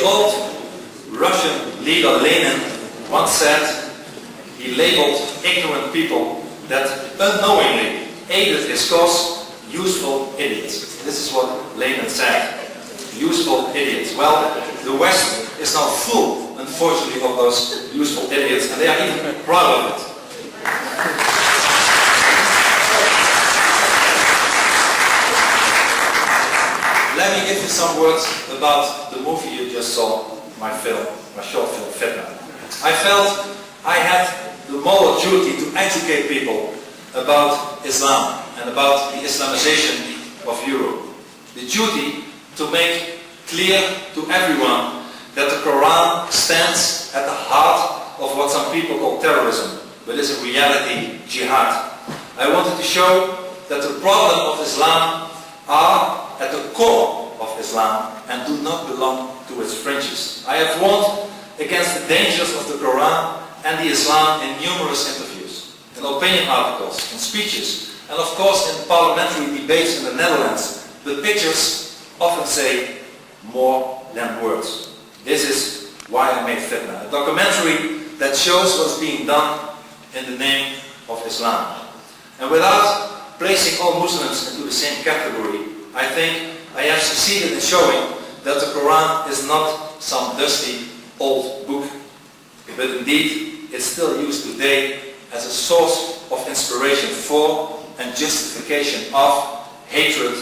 The old Russian leader Lenin once said he labeled ignorant people that unknowingly aided his cause useful idiots. This is what Lenin said. Useful idiots. Well, the West is now full, unfortunately, of those useful idiots, and they are even proud of it. Let me give you some words about the movie you just saw, my short film, Fitna. I felt I had the moral duty to educate people about Islam and about the Islamization of Europe. The duty to make clear to everyone that the Quran stands at the heart of what some people call terrorism, but is in reality Jihad. I wanted to show that the problem of Islam are at the core of Islam and do not belong to its fringes. I have warned against the dangers of the Quran and the Islam in numerous interviews, in opinion articles, in speeches, and of course in parliamentary debates in the Netherlands. But pictures often say more than words. This is why I made Fitna, a documentary that shows what's being done in the name of Islam. And without placing all Muslims into the same category, I think I have succeeded in showing that the Quran is not some dusty old book, but indeed it's still used today as a source of inspiration for and justification of hatred,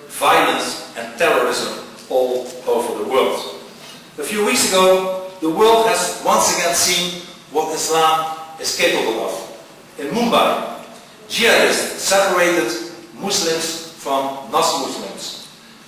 violence and terrorism all over the world. A few weeks ago, the world has once again seen what Islam is capable of. In Mumbai, jihadists separated Muslims from non-Muslims.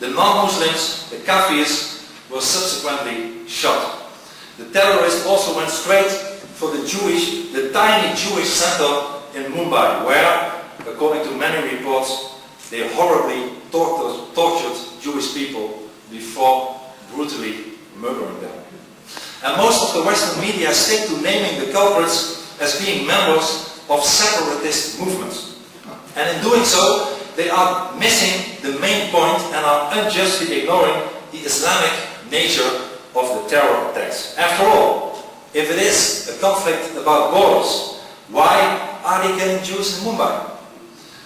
The non-Muslims, the Kafirs, were subsequently shot. The terrorists also went straight for the tiny Jewish center in Mumbai, where, according to many reports, they horribly tortured Jewish people before brutally murdering them. And most of the Western media stick to naming the culprits as being members of separatist movements. And in doing so, they are missing the main point and are unjustly ignoring the Islamic nature of the terror attacks. After all, if it is a conflict about borders, why are they killing Jews in Mumbai?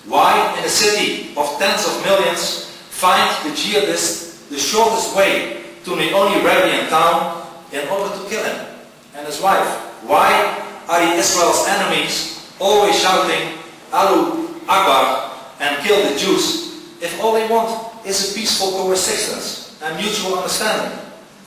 Why, in a city of tens of millions, find the jihadists the shortest way to the only rabbi in town in order to kill him and his wife? Why are the Israel's enemies always shouting Allahu Akbar and kill the Jews if all they want is a peaceful coexistence and mutual understanding?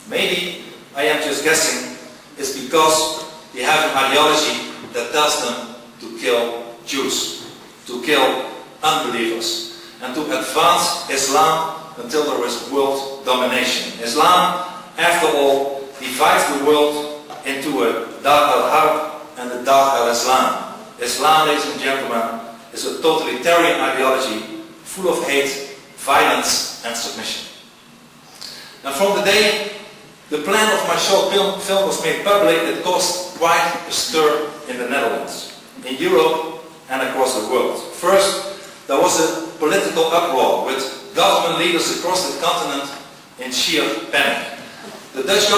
Maybe, I am just guessing, it's because they have an ideology that tells them to kill Jews, to kill unbelievers, and to advance Islam until there is world domination. Islam, after all, divides the world into a Dar al-Harb and a Dar al-Islam. Islam, ladies and gentlemen, is a totalitarian ideology full of hate, violence and submission. And from the day the plan of my short film was made public, it caused quite a stir in the Netherlands, in Europe and across the world. First, there was a political uproar with government leaders across the continent in sheer panic. The Dutch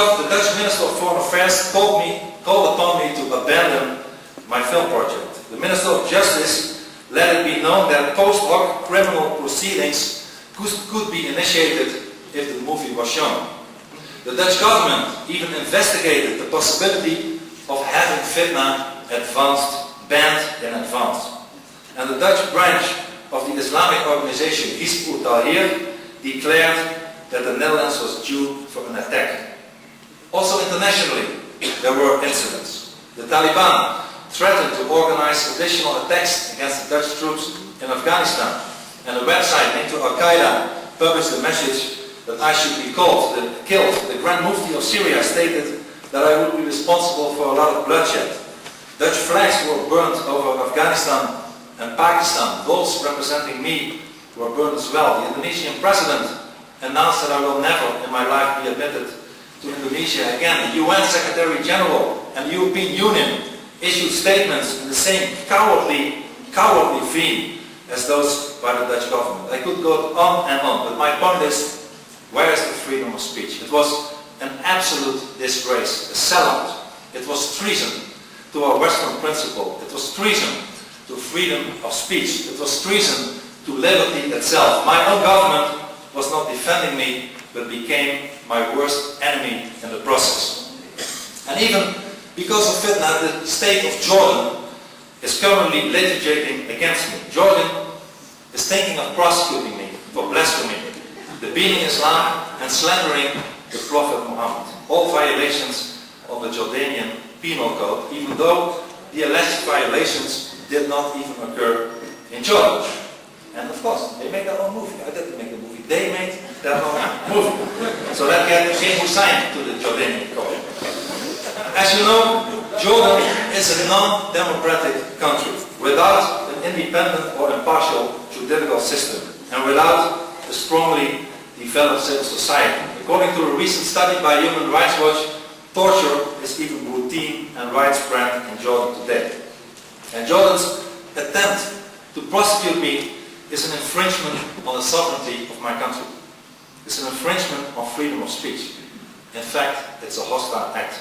Minister of Foreign Affairs called upon me to abandon my film project. The Minister of Justice let it be known that post hoc criminal proceedings could be initiated if the movie was shown. The Dutch government even investigated the possibility of having Fitna banned in advance. And the Dutch branch of the Islamic organization Hizb ut-Tahrir declared that the Netherlands was due for an attack. Also internationally, there were incidents. The Taliban threatened to organize additional attacks against the Dutch troops in Afghanistan, and a website linked to Al-Qaeda published a message that I should be killed. The Grand Mufti of Syria stated that I would be responsible for a lot of bloodshed. Dutch flags were burnt over Afghanistan and Pakistan. Those representing me were burned as well. The Indonesian president announced that I will never in my life be admitted to Indonesia again. The UN Secretary General and the European Union issued statements in the same cowardly vein as those by the Dutch government. I could go on and on, but my point is, where is the freedom of speech? It was an absolute disgrace, a sellout. It was treason to our Western principle. It was treason to freedom of speech. It was treason to liberty itself. My own government was not defending me, but became my worst enemy in the process. And even because of Fitna, the state of Jordan is currently litigating against me. Jordan is thinking of prosecuting me for blasphemy, demeaning Islam and slandering the Prophet Muhammad. All violations of the Jordanian penal code, even though the alleged violations did not even occur in Jordan. And of course, they made their own movie. I didn't make the movie. They made their own movie. So that came Hussein to the Jordanian court. As you know, Jordan is a non-democratic country without an independent or impartial judicial system and without a strongly developed civil society. According to a recent study by Human Rights Watch, torture is even routine and widespread in Jordan today. And Jordan's attempt to prosecute me is an infringement on the sovereignty of my country. It's an infringement on freedom of speech. In fact, it's a hostile act.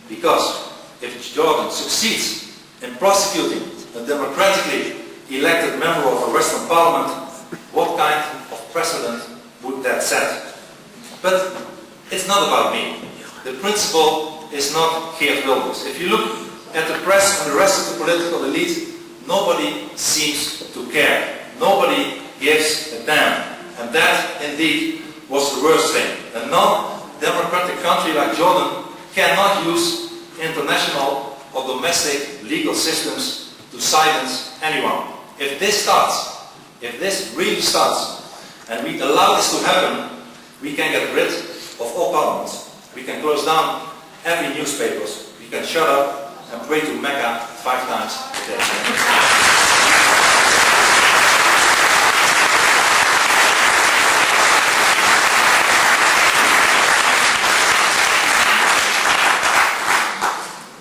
Because if Jordan succeeds in prosecuting a democratically elected member of a Western parliament, what kind of precedent would that set? But it's not about me. The principle is not Geert Wilders. If you look at the press and the rest of the political elite, nobody seems to care. Nobody gives a damn. And that, indeed, was the worst thing. A non-democratic country like Jordan cannot use international or domestic legal systems to silence anyone. If this really starts, and we allow this to happen, we can get rid of all parliaments. We can close down every newspaper. We can shut up and pray to Mecca 5 times a day.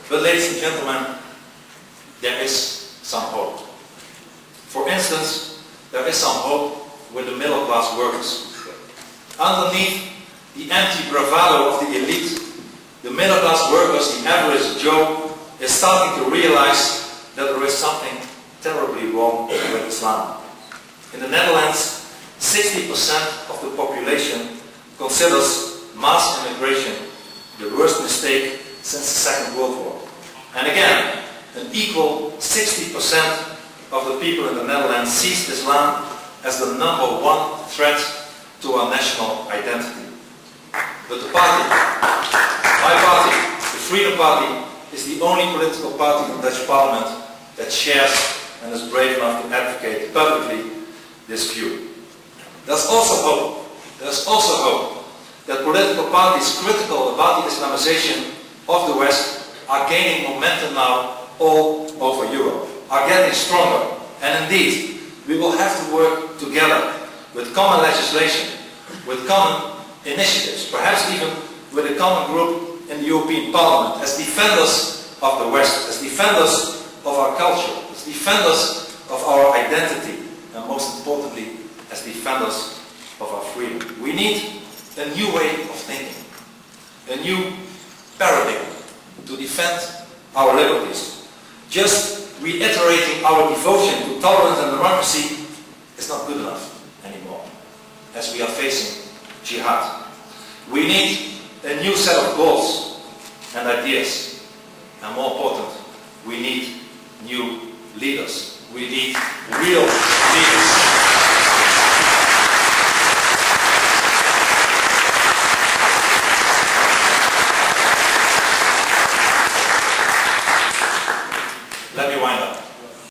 But ladies and gentlemen, there is some hope. For instance, there is some hope with the middle class workers. Underneath the empty bravado of the elite, the middle class workers, the average Joe, is starting to realize that there is something terribly wrong with Islam. In the Netherlands, 60% of the population considers mass immigration the worst mistake since the Second World War. And again, an equal 60% of the people in the Netherlands sees Islam as the #1 threat to our national identity. But the party, my party, the Freedom Party, is the only political party in the Dutch Parliament that shares and is brave enough to advocate publicly this view. There's also hope. There's also hope that political parties critical about the Islamization of the West are gaining momentum now all over Europe, are getting stronger. And indeed, we will have to work together with common legislation, with common initiatives, perhaps even with a common group in the European Parliament as defenders of the West, as defenders of our culture, as defenders of our identity, and most importantly, as defenders of our freedom. We need a new way of thinking, a new paradigm to defend our liberties. Just reiterating our devotion to tolerance and democracy is not good enough anymore, as we are facing Jihad. We need a new set of goals and ideas, and more important, we need new leaders. We need real leaders.